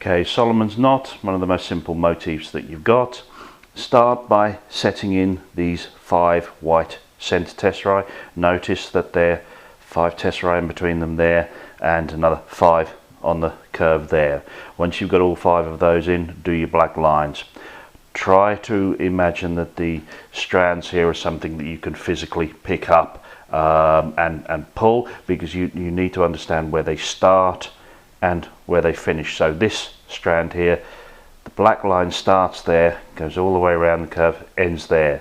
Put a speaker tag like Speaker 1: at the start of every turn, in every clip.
Speaker 1: Okay, Solomon's knot, one of the most simple motifs that you've got. Start by setting in these 5 white center tesserae. Notice that there are 5 tesserae in between them there, and another 5 on the curve there. Once you've got all 5 of those in, do your black lines. Try to imagine that the strands here are something that you can physically pick up and pull, because you need to understand where they start and where they finish. So this strand here, the black line starts there, goes all the way around the curve, ends there.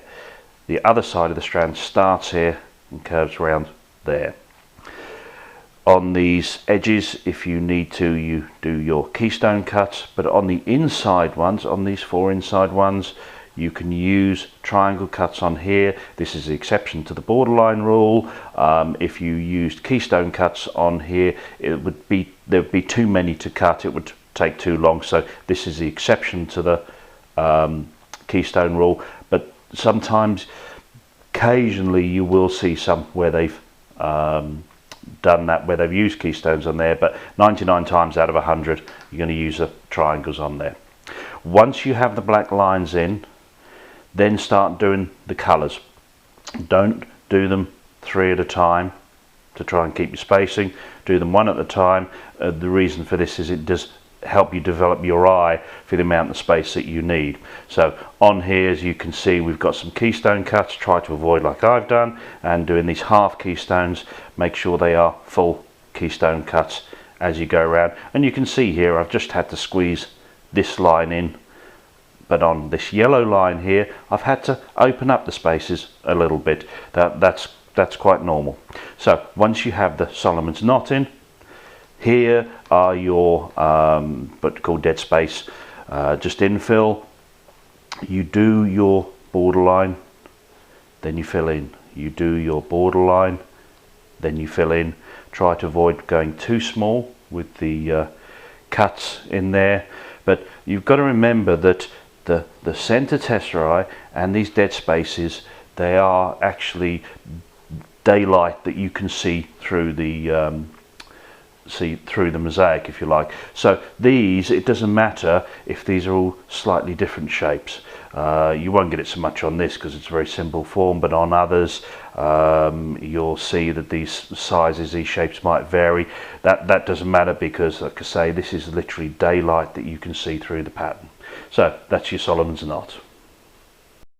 Speaker 1: The other side of the strand starts here and curves around there. On these edges, if you need to, you do your keystone cuts, but on the inside ones, on these 4 inside ones, you can use triangle cuts on here. This is the exception to the borderline rule. If you used keystone cuts on here, there would be too many to cut. It would take too long. So this is the exception to the keystone rule. But sometimes, occasionally, you will see some where they've done that, where they've used keystones on there. But 99 times out of 100, you're going to use the triangles on there. Once you have the black lines in, then start doing the colours. Don't do them 3 at a time to try and keep your spacing. Do them 1 at a time. The reason for this is it does help you develop your eye for the amount of space that you need. So on here, as you can see, we've got some keystone cuts. Try to avoid, like I've done, and doing these half keystones. Make sure they are full keystone cuts as you go around. And you can see here, I've just had to squeeze this line in, but on this yellow line here, I've had to open up the spaces a little bit. That's quite normal. So once you have the Solomon's knot in, here are your what you call dead space, just infill. You do your borderline, then you fill in. You do your borderline, then you fill in. Try to avoid going too small with the cuts in there. But you've got to remember that the center tesserae and these dead spaces, they are actually daylight that you can see through the mosaic, if you like. So these, it doesn't matter if these are all slightly different shapes. You won't get it so much on this because it's a very simple form, but on others you'll see that these sizes, these shapes might vary. That doesn't matter, because like I say, this is literally daylight that you can see through the pattern. So that's your Solomon's knot.